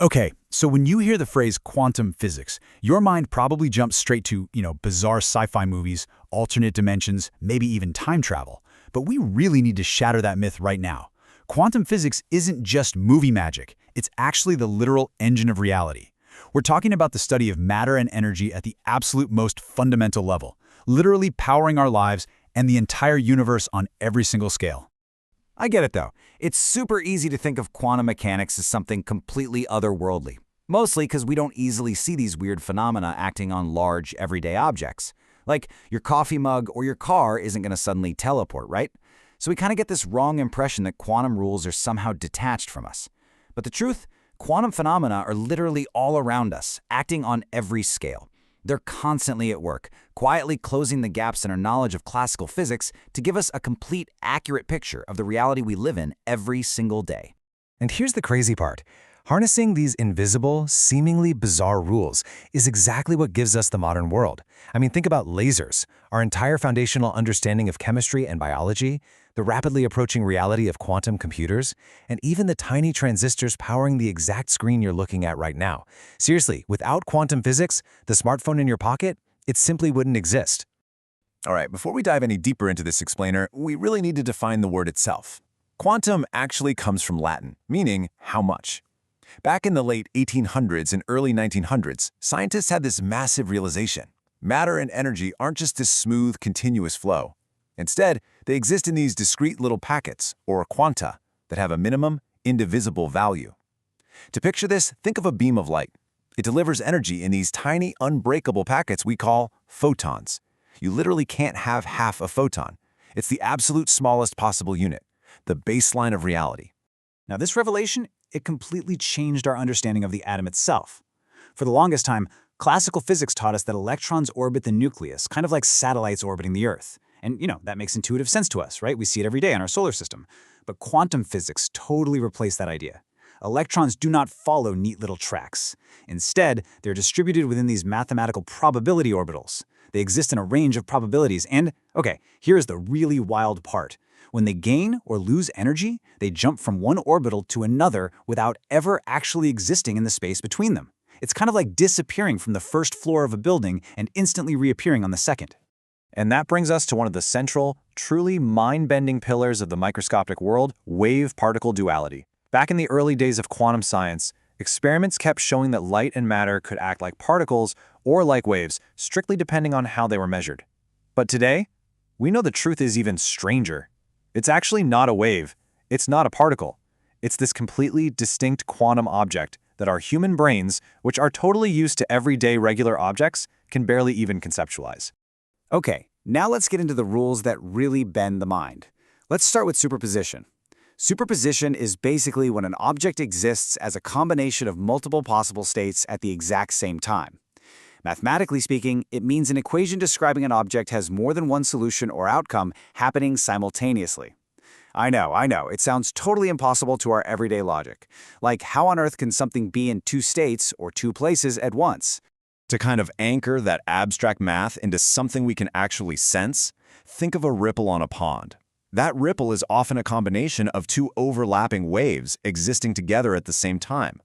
Okay, so when you hear the phrase quantum physics, your mind probably jumps straight to, bizarre sci-fi movies, alternate dimensions, maybe even time travel. But we really need to shatter that myth right now. Quantum physics isn't just movie magic. It's actually the literal engine of reality. We're talking about the study of matter and energy at the absolute most fundamental level, literally powering our lives and the entire universe on every single scale. I get it, though. It's super easy to think of quantum mechanics as something completely otherworldly, mostly because we don't easily see these weird phenomena acting on large, everyday objects. Like, your coffee mug or your car isn't going to suddenly teleport, right? So we kind of get this wrong impression that quantum rules are somehow detached from us. But the truth, quantum phenomena are literally all around us, acting on every scale. They're constantly at work, quietly closing the gaps in our knowledge of classical physics to give us a complete, accurate picture of the reality we live in every single day. And here's the crazy part. Harnessing these invisible, seemingly bizarre rules is exactly what gives us the modern world. I mean, think about lasers, our entire foundational understanding of chemistry and biology, the rapidly approaching reality of quantum computers, and even the tiny transistors powering the exact screen you're looking at right now. Seriously, without quantum physics, the smartphone in your pocket, it simply wouldn't exist. All right, before we dive any deeper into this explainer, we really need to define the word itself. Quantum actually comes from Latin, meaning how much. Back in the late 1800s and early 1900s, scientists had this massive realization. Matter and energy aren't just this smooth, continuous flow. Instead, they exist in these discrete little packets, or quanta, that have a minimum, indivisible value. To picture this, think of a beam of light. It delivers energy in these tiny, unbreakable packets we call photons. You literally can't have half a photon. It's the absolute smallest possible unit, the baseline of reality. Now, this revelation, it completely changed our understanding of the atom itself. For the longest time, classical physics taught us that electrons orbit the nucleus, kind of like satellites orbiting the Earth. And, that makes intuitive sense to us, right? We see it every day in our solar system. But quantum physics totally replaced that idea. Electrons do not follow neat little tracks. Instead, they're distributed within these mathematical probability orbitals. They exist in a range of probabilities. And, okay, here's the really wild part. When they gain or lose energy, they jump from one orbital to another without ever actually existing in the space between them. It's kind of like disappearing from the first floor of a building and instantly reappearing on the second. And that brings us to one of the central, truly mind-bending pillars of the microscopic world, wave-particle duality. Back in the early days of quantum science, experiments kept showing that light and matter could act like particles or like waves, strictly depending on how they were measured. But today, we know the truth is even stranger. It's actually not a wave. It's not a particle. It's this completely distinct quantum object that our human brains, which are totally used to everyday regular objects, can barely even conceptualize. Okay, now let's get into the rules that really bend the mind. Let's start with superposition. Superposition is basically when an object exists as a combination of multiple possible states at the exact same time. Mathematically speaking, it means an equation describing an object has more than one solution or outcome happening simultaneously. I know, it sounds totally impossible to our everyday logic. Like, how on earth can something be in two states or two places at once? To kind of anchor that abstract math into something we can actually sense, think of a ripple on a pond. That ripple is often a combination of two overlapping waves existing together at the same time.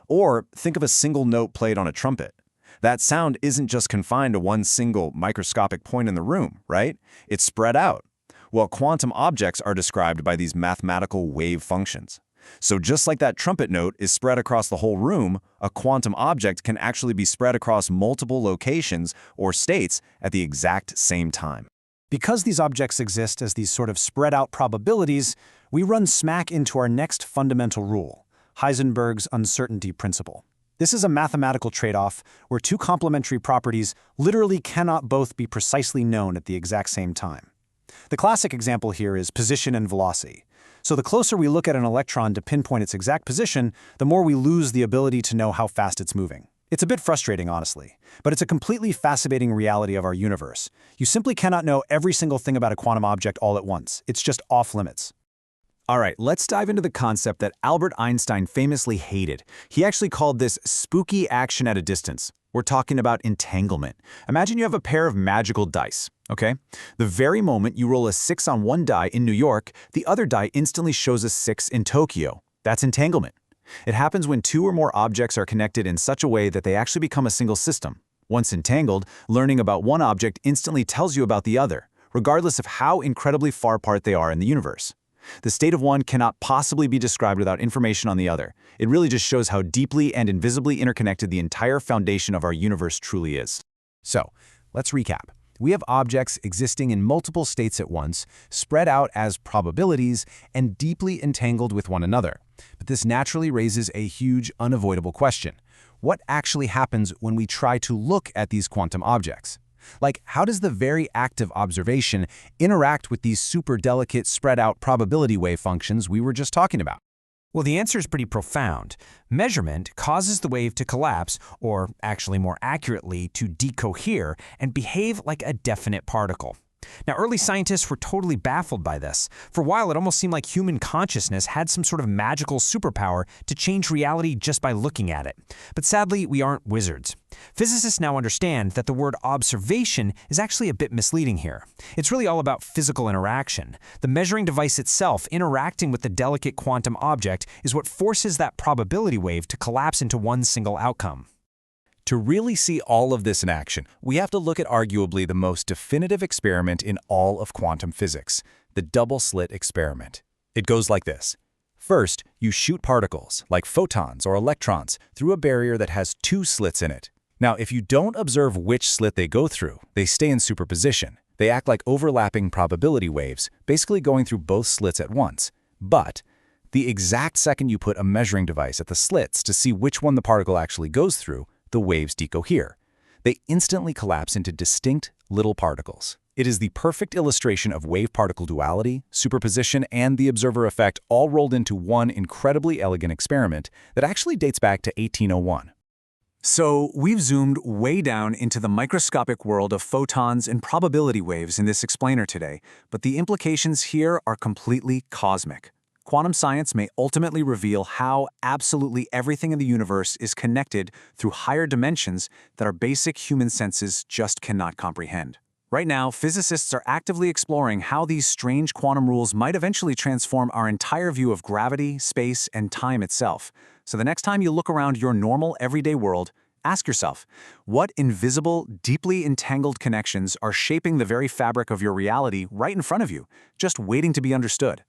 Or think of a single note played on a trumpet. That sound isn't just confined to one single microscopic point in the room, right? It's spread out. Well, quantum objects are described by these mathematical wave functions. So just like that trumpet note is spread across the whole room, a quantum object can actually be spread across multiple locations or states at the exact same time. Because these objects exist as these sort of spread-out probabilities, we run smack into our next fundamental rule, Heisenberg's uncertainty principle. This is a mathematical trade-off where two complementary properties literally cannot both be precisely known at the exact same time. The classic example here is position and velocity. So the closer we look at an electron to pinpoint its exact position, the more we lose the ability to know how fast it's moving. It's a bit frustrating, honestly, but it's a completely fascinating reality of our universe. You simply cannot know every single thing about a quantum object all at once. It's just off limits. All right, let's dive into the concept that Albert Einstein famously hated. He actually called this spooky action at a distance. We're talking about entanglement. Imagine you have a pair of magical dice, okay? The very moment you roll a 6 on one die in New York, the other die instantly shows a 6 in Tokyo. That's entanglement. It happens when two or more objects are connected in such a way that they actually become a single system. Once entangled, learning about one object instantly tells you about the other, regardless of how incredibly far apart they are in the universe. The state of one cannot possibly be described without information on the other. It really just shows how deeply and invisibly interconnected the entire foundation of our universe truly is. So, let's recap. We have objects existing in multiple states at once, spread out as probabilities, and deeply entangled with one another. But this naturally raises a huge, unavoidable question. What actually happens when we try to look at these quantum objects? Like, how does the very act of observation interact with these super delicate, spread-out probability wave functions we were just talking about? Well, the answer is pretty profound. Measurement causes the wave to collapse, or actually more accurately, to decohere and behave like a definite particle. Now, early scientists were totally baffled by this. For a while, it almost seemed like human consciousness had some sort of magical superpower to change reality just by looking at it. But sadly, we aren't wizards. Physicists now understand that the word observation is actually a bit misleading here. It's really all about physical interaction. The measuring device itself interacting with the delicate quantum object is what forces that probability wave to collapse into one single outcome. To really see all of this in action, we have to look at arguably the most definitive experiment in all of quantum physics, the double-slit experiment. It goes like this. First, you shoot particles, like photons or electrons, through a barrier that has two slits in it. Now, if you don't observe which slit they go through, they stay in superposition. They act like overlapping probability waves, basically going through both slits at once. But the exact second you put a measuring device at the slits to see which one the particle actually goes through, the waves decohere. They instantly collapse into distinct little particles. It is the perfect illustration of wave-particle duality, superposition, and the observer effect all rolled into one incredibly elegant experiment that actually dates back to 1801. So, we've zoomed way down into the microscopic world of photons and probability waves in this explainer today, but the implications here are completely cosmic. Quantum science may ultimately reveal how absolutely everything in the universe is connected through higher dimensions that our basic human senses just cannot comprehend. Right now, physicists are actively exploring how these strange quantum rules might eventually transform our entire view of gravity, space, and time itself. So the next time you look around your normal, everyday world, ask yourself, what invisible, deeply entangled connections are shaping the very fabric of your reality right in front of you, just waiting to be understood?